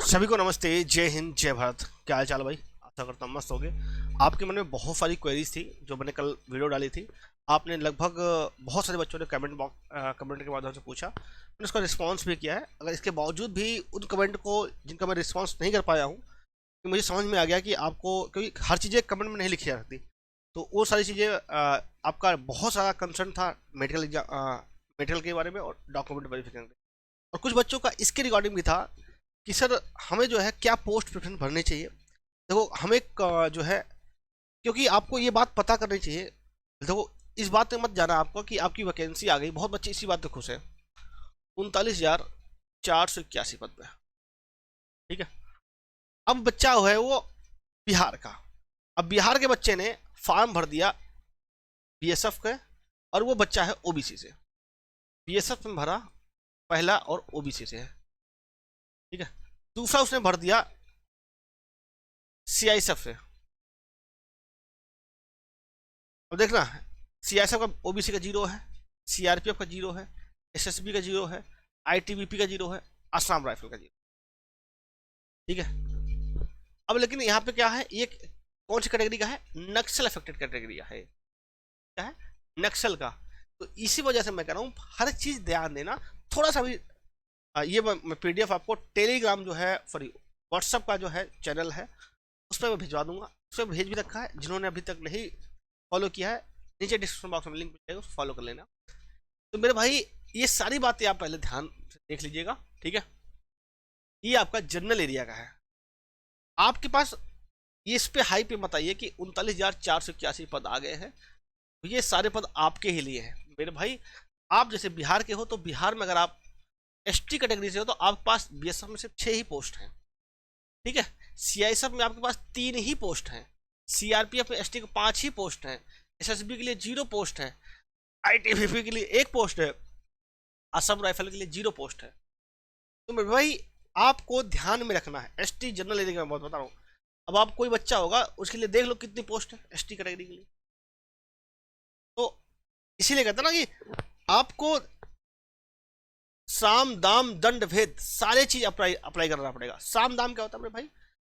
सभी को नमस्ते, जय हिंद, जय भारत। क्या हाल चाल भाई? आशा करता हूँ मस्त होगे। आपके मन में बहुत सारी क्वेरीज थी जो मैंने कल वीडियो डाली थी। आपने लगभग बहुत सारे बच्चों ने कमेंट के माध्यम से पूछा, मैंने उसका रिस्पांस भी किया है। अगर इसके बावजूद भी उन कमेंट को जिनका मैं रिस्पांस नहीं कर पाया हूँ, कि मुझे समझ में आ गया कि आपको, क्योंकि हर चीज़ें कमेंट में नहीं लिखी जा सकती, तो वो सारी चीज़ें आपका बहुत सारा कंसर्न था मेटेरियल के बारे में और डॉक्यूमेंट वेरिफिकेशन के। और कुछ बच्चों का इसके रिगार्डिंग भी था कि सर हमें जो है क्या पोस्ट प्रेफरेंस भरनी चाहिए। देखो हमें जो है, क्योंकि आपको ये बात पता करनी चाहिए। देखो इस बात में मत जाना आपको कि आपकी वैकेंसी आ गई, बहुत बच्चे इसी बात पे खुश हैं। 39,481 पद पे, ठीक है। अब बच्चा है वो बिहार का। अब बिहार के बच्चे ने फॉर्म भर दिया बीएसएफ के, और वो बच्चा है ओबीसी से। बीएसएफ में भरा पहला और ओबीसी से है, ठीक है। दूसरा उसने भर दिया सीआईएसएफ से। अब देखना, सीआईएसएफ का ओबीसी का 0 है, सीआरपीएफ का 0 है, एसएसबी का 0 है, आईटीबीपी का 0 है, असम राइफल का 0, ठीक है। अब लेकिन यहाँ पे क्या है, ये कौन सी कैटेगरी का है? नक्सल अफेक्टेड कैटेगरी का है। क्या है? नक्सल का। तो इसी वजह से मैं कह रहा हूँ हर चीज ध्यान देना थोड़ा सा भी। ये मैं पीडीएफ आपको टेलीग्राम जो है, सॉरी व्हाट्सएप का जो है चैनल है, उस पर मैं भिजवा दूंगा। उस पर भेज भी रखा है, जिन्होंने अभी तक नहीं फॉलो किया है नीचे डिस्क्रिप्शन बॉक्स में लिंक मिल जाएगा, फॉलो कर लेना। तो मेरे भाई ये सारी बातें आप पहले ध्यान से देख लीजिएगा, ठीक है। ये आपका जनरल एरिया का है। आपके पास ये इस पे हाई पे मत आइए कि 39,481 पद आ गए हैं, तो ये सारे पद आपके ही लिए हैं मेरे भाई। आप जैसे बिहार के हो, तो बिहार में अगर आप एसटी कैटेगरी से हो तो आपके पास बीएसएफ में सिर्फ 6 ही पोस्ट हैं, ठीक है। सीआईएसएफ में आपके पास 3 ही पोस्ट हैं, सीआरपीएफ में एसटी के 5 ही पोस्ट हैं, एसएसबी के लिए 0 पोस्ट है, आईटीबीपी के लिए 1 पोस्ट है, असम राइफल के लिए 0 पोस्ट है। तो मेरे भाई आपको ध्यान में रखना है, एसटी जनरल एरिया में बहुत बता रहा हूँ। अब आप कोई बच्चा होगा उसके लिए देख लो कितनी पोस्ट है एसटी कैटेगरी के लिए। तो इसीलिए कहते हैं ना कि आपको साम दाम दंड भेद सारे चीज अप्लाई करना पड़ेगा। साम दाम क्या होता है मेरे भाई?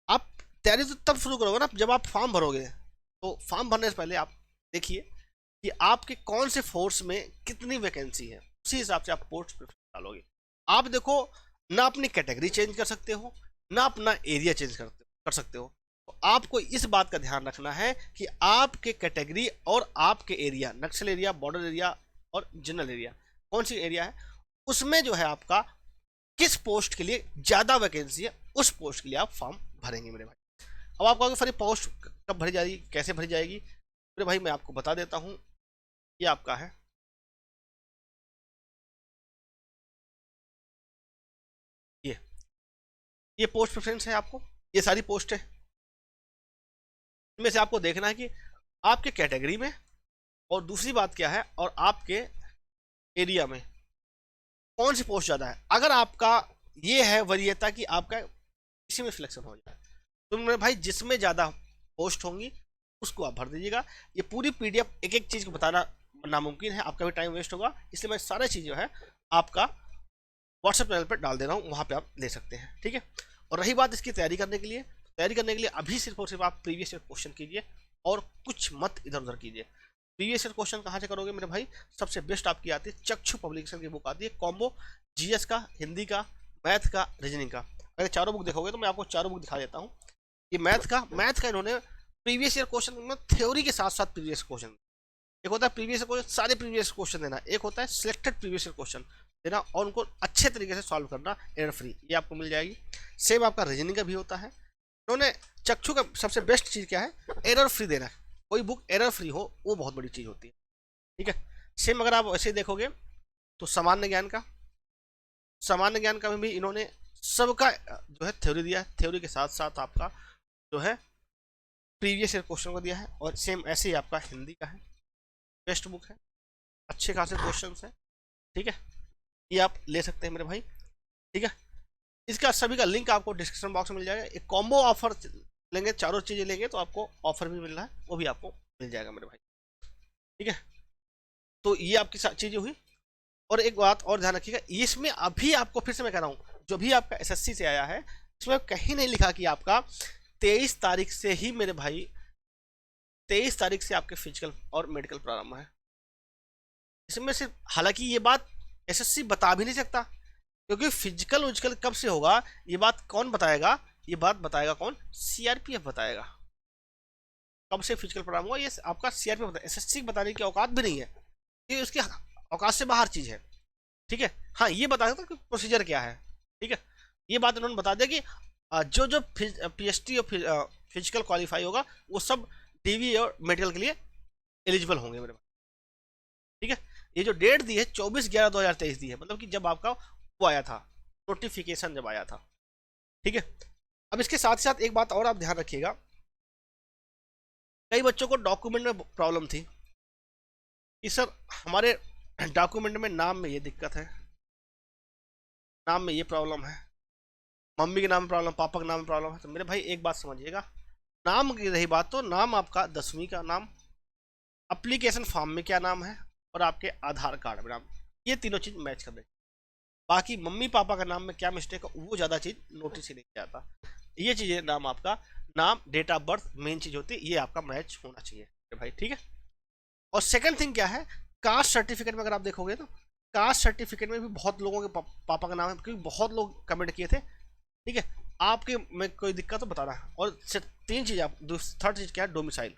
आप तैयारी तो तब शुरू करोगे ना जब आप फॉर्म भरोगे। तो फॉर्म भरने से पहले आप देखिए कि आपके कौन से फोर्स में कितनी वैकेंसी है, उसी हिसाब से आप पोस्ट प्रेफरेंस डालोगे। आप देखो, ना अपनी कैटेगरी चेंज कर सकते हो, ना अपना एरिया चेंज कर सकते हो। तो आपको इस बात का ध्यान रखना है कि आपके कैटेगरी और आपके एरिया, नक्सल एरिया, बॉर्डर एरिया और जनरल एरिया, कौन सी एरिया है, उसमें जो है आपका किस पोस्ट के लिए ज्यादा वैकेंसी है, उस पोस्ट के लिए आप फॉर्म भरेंगे मेरे भाई। अब आप कहोगे फिर पोस्ट कब भरी जाएगी, कैसे भरी जाएगी? मेरे भाई मैं आपको बता देता हूं। ये आपका है, ये ये पोस्ट प्रेफरेंस है आपको, ये सारी पोस्ट है। इनमें से आपको देखना है कि आपके कैटेगरी में, और दूसरी बात क्या है, और आपके एरिया में कौन सी पोस्ट ज्यादा है। अगर आपका ये है वरीयता कि आपका इसी में सिलेक्शन हो जाए, तो मेरे भाई जिसमें ज्यादा पोस्ट होंगी उसको आप भर दीजिएगा। ये पूरी पीडीएफ एक एक चीज को बताना नामुमकिन है, आपका भी टाइम वेस्ट होगा, इसलिए मैं सारी चीज जो है आपका व्हाट्सएप चैनल पर डाल दे रहा हूँ, वहां पे आप ले सकते हैं, ठीक है। और रही बात इसकी तैयारी करने के लिए, अभी सिर्फ और सिर्फ आप प्रीवियस ईयर क्वेश्चन कीजिए और कुछ मत इधर उधर कीजिए। प्रीवियस ईयर क्वेश्चन कहाँ से करोगे मेरे भाई? सबसे बेस्ट आपकी आती है चक्षु पब्लिकेशन की बुक आती है, कॉम्बो जीएस का, हिंदी का, मैथ का, रीजनिंग का। अगर चारों बुक देखोगे तो मैं आपको चारों बुक दिखा देता हूँ। ये मैथ का इन्होंने प्रीवियस ईयर क्वेश्चन में थ्योरी के साथ साथ प्रीवियस क्वेश्चन, एक होता है प्रीवियस क्वेश्चन, सारे प्रीवियस क्वेश्चन देना, एक होता है सिलेक्टेड प्रीवियस क्वेश्चन देना और उनको अच्छे तरीके से सॉल्व करना एरर फ्री, ये आपको मिल जाएगी। सेम आपका रीजनिंग का भी होता है। उन्होंने चक्षु का सबसे बेस्ट चीज क्या है, एरर फ्री देना है। कोई बुक एरर फ्री हो वो बहुत बड़ी चीज होती है, ठीक है। सेम अगर आप ऐसे देखोगे तो सामान्य ज्ञान का भी इन्होंने सबका जो है थ्योरी दिया है, थ्योरी के साथ साथ आपका जो है प्रीवियस ईयर क्वेश्चन को दिया है। और सेम ऐसे ही आपका हिंदी का है, बेस्ट बुक है, अच्छे खासे क्वेश्चन है, ठीक है। ये आप ले सकते हैं मेरे भाई, ठीक है। इसका सभी का लिंक आपको डिस्क्रिप्शन बॉक्स में मिल जाएगा। एक कॉम्बो ऑफर लेंगे, चारों चीजें लेंगे तो आपको ऑफर भी मिल रहा है, वो भी आपको मिल जाएगा मेरे भाई, ठीक है। तो ये आपकी चीजें हुई। और एक बात और ध्यान रखिएगा, इसमें अभी आपको फिर से मैं कह रहा हूँ, जो भी आपका एसएससी से आया है, इसमें कहीं नहीं लिखा कि आपका 23 तारीख से ही मेरे भाई 23 तारीख से आपके फिजिकल और मेडिकल प्रारंभ है। इसमें से हालांकि ये बात एसएससी बता भी नहीं सकता, क्योंकि फिजिकल विजिकल कब से होगा ये बात कौन बताएगा? ये बात बताएगा कौन? सीआरपीएफ बताएगा कब से फिजिकल प्रारंभ हुआ। ये आपका सीआरपीएफ बताएगा, एसएससी बताने की औकात भी नहीं है, ये उसकी औकात से बाहर चीज है। ठीक है, हाँ ये बता सकता कि प्रोसीजर क्या है। ठीक है, ये बात उन्होंने बता दिया कि जो पीएचडी और फिजिकल क्वालिफाई होगा वो सब डीवी और मेडिकल के लिए एलिजिबल होंगे मेरे पास। ठीक है, ये जो डेट दी है 24/11/2023 दी है, मतलब कि जब आपका वो आया था नोटिफिकेशन जब आया था। ठीक है, अब इसके साथ साथ एक बात और आप ध्यान रखिएगा, कई बच्चों को डॉक्यूमेंट में प्रॉब्लम थी कि सर हमारे डॉक्यूमेंट में नाम में ये दिक्कत है, नाम में ये प्रॉब्लम है, मम्मी के नाम में प्रॉब्लम, पापा के नाम में प्रॉब्लम है। तो मेरे भाई एक बात समझिएगा, नाम की रही बात तो नाम आपका 10वीं का नाम, एप्लीकेशन फॉर्म में क्या नाम है और आपके आधार कार्ड में नाम, ये तीनों चीज मैच कर दें। बाकी मम्मी पापा का नाम में क्या मिस्टेक है वो ज़्यादा चीज़ नोटिस ही नहीं जाता। ये चीज़ें नाम आपका, नाम, डेट ऑफ बर्थ मेन चीज़ होती है, ये आपका मैच होना चाहिए भाई। ठीक है, और सेकंड थिंग क्या है, कास्ट सर्टिफिकेट में अगर आप देखोगे तो कास्ट सर्टिफिकेट में भी बहुत लोगों के पापा का नाम है, क्योंकि बहुत लोग कमेंट किए थे। ठीक है, आपके में कोई दिक्कत तो बताना है। और तीन चीज़ आप, थर्ड चीज़ क्या है, डोमिसाइल।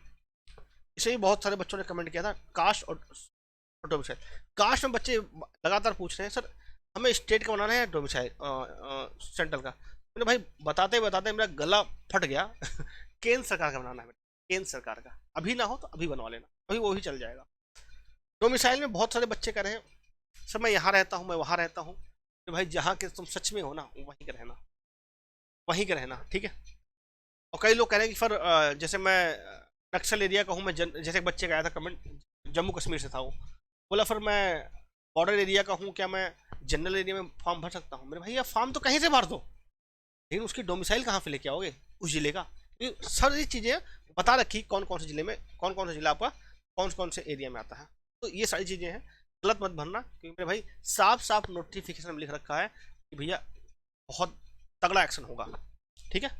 इसे भी बहुत सारे बच्चों ने कमेंट किया था, कास्ट और डोमिसाइल। कास्ट में बच्चे लगातार पूछ रहे हैं सर हमें स्टेट का बनाना है डोमिसाइल सेंट्रल का। मैंने भाई बताते बताते मेरा गला फट गया केंद्र सरकार का बनाना है, केंद्र सरकार का। अभी ना हो तो अभी बनवा लेना, अभी वो ही चल जाएगा। डोमिसाइल में बहुत सारे बच्चे कह रहे हैं सर मैं यहाँ रहता हूँ, मैं वहाँ रहता हूँ। तो भाई जहाँ के तुम सच में हो ना वहीं का रहना, वहीं का रहना। ठीक है, और कई लोग कह रहे हैं कि सर जैसे मैं नक्सल एरिया का हूँ, मैं जैसे एक बच्चे का आया था कमेंट, जम्मू कश्मीर से था वो, बोला फिर मैं बॉर्डर एरिया का हूँ, क्या मैं जनरल एरिया में फॉर्म भर सकता हूँ? मेरे भाई आप फॉर्म तो कहीं से भर दो, लेकिन उसकी डोमिसाइल कहाँ पे लेके आओगे? उस जिले का। सारी चीज़ें बता रखी कौन कौन से जिले में, कौन कौन सा जिला आपका कौन कौन से एरिया में आता है। तो ये सारी चीज़ें हैं, गलत मत भरना, क्योंकि मेरे भाई साफ साफ नोटिफिकेशन में लिख रखा है कि भैया बहुत तगड़ा एक्शन होगा। ठीक है,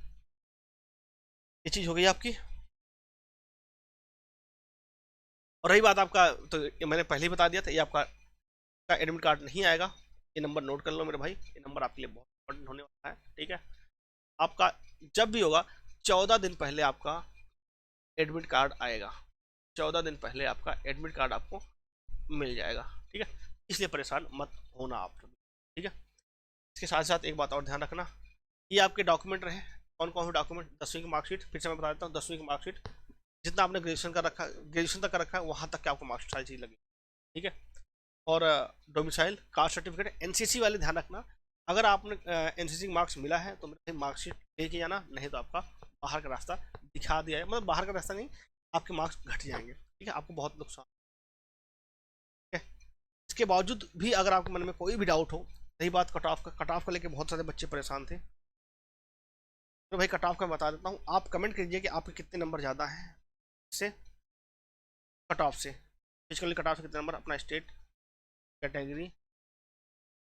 ये चीज़ हो गई आपकी। और रही बात आपका, तो ये मैंने पहले ही बता दिया था, ये आपका एडमिट कार्ड नहीं आएगा, ये नंबर नोट कर लो मेरे भाई, ये नंबर आपके लिए बहुत इंपॉर्टेंट होने वाला है। ठीक है, आपका जब भी होगा 14 दिन पहले आपका एडमिट कार्ड आएगा, 14 दिन पहले आपका एडमिट कार्ड आपको मिल जाएगा। ठीक है, इसलिए परेशान मत होना आप। ठीक है, इसके साथ साथ एक बात और ध्यान रखना, ये आपके डॉक्यूमेंट रहे, कौन कौन से डॉक्यूमेंट, 10वीं की मार्कशीट, फिर से मैं बता देता हूँ 10वीं की मार्कशीट, जितना आपने ग्रेजुएशन का रखा, ग्रेजुएशन तक का रखा है वहाँ तक के आपको मार्क्स सारी चीज़ लगी। ठीक है, और डोमिसाइल, कास्ट सर्टिफिकेट, एनसीसी वाले ध्यान रखना, अगर आपने एनसीसी मार्क्स मिला है तो मेरे मार्कशीट लेके जाना, नहीं तो आपका बाहर का रास्ता दिखा दिया है, मतलब बाहर का रास्ता नहीं, आपके मार्क्स घट जाएंगे। ठीक है, आपको बहुत नुकसान। ठीक है, इसके बावजूद भी अगर आपके मन में कोई भी डाउट हो, रही बात कट ऑफ का, कट ऑफ को लेकर बहुत सारे बच्चे परेशान थे, तो भाई कट ऑफ का बता देता हूँ, आप कमेंट कीजिए कि आपके कितने नंबर ज़्यादा हैं से कट ऑफ से, फिजिकली कट ऑफ से कितने नंबर, अपना स्टेट, कैटेगरी,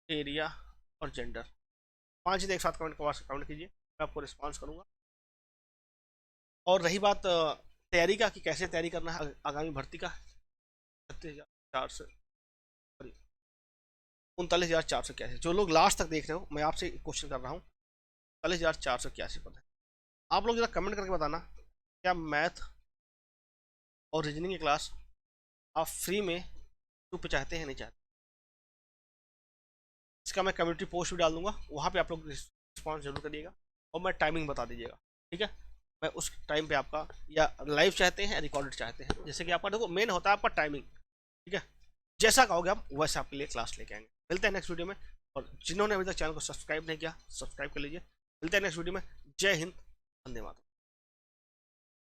एरिया और जेंडर, 5 चीज़ें एक साथ कमेंट कीजिए, मैं आपको रिस्पॉन्स करूँगा। और रही बात तैयारी का कि कैसे तैयारी करना है आगामी भर्ती का, 36,400 सॉरी 39,481, जो लोग लास्ट तक देख रहे हो मैं आपसे क्वेश्चन कर रहा हूँ, 39,481 पद है। आप लोग जरा कमेंट करके बताना क्या मैथ और रीजनिंग की क्लास आप फ्री में यूट्यूब पे चाहते हैं नहीं चाहते? इसका मैं कम्युनिटी पोस्ट भी डाल दूंगा, वहाँ पे आप लोग रिस्पॉन्स जरूर करिएगा और मैं टाइमिंग बता दीजिएगा। ठीक है, मैं उस टाइम पे आपका या लाइव चाहते हैं या रिकॉर्डेड चाहते हैं, जैसे कि आपका देखो मेन होता है आपका टाइमिंग। ठीक है, जैसा कहोगे आप वैसे आपके लिए क्लास लेके आएंगे। मिलते हैं नेक्स्ट वीडियो में, और जिन्होंने अभी तक चैनल को सब्सक्राइब नहीं किया सब्सक्राइब कर लीजिए। मिलते हैं नेक्स्ट वीडियो में। जय हिंद, वंदे मातरम।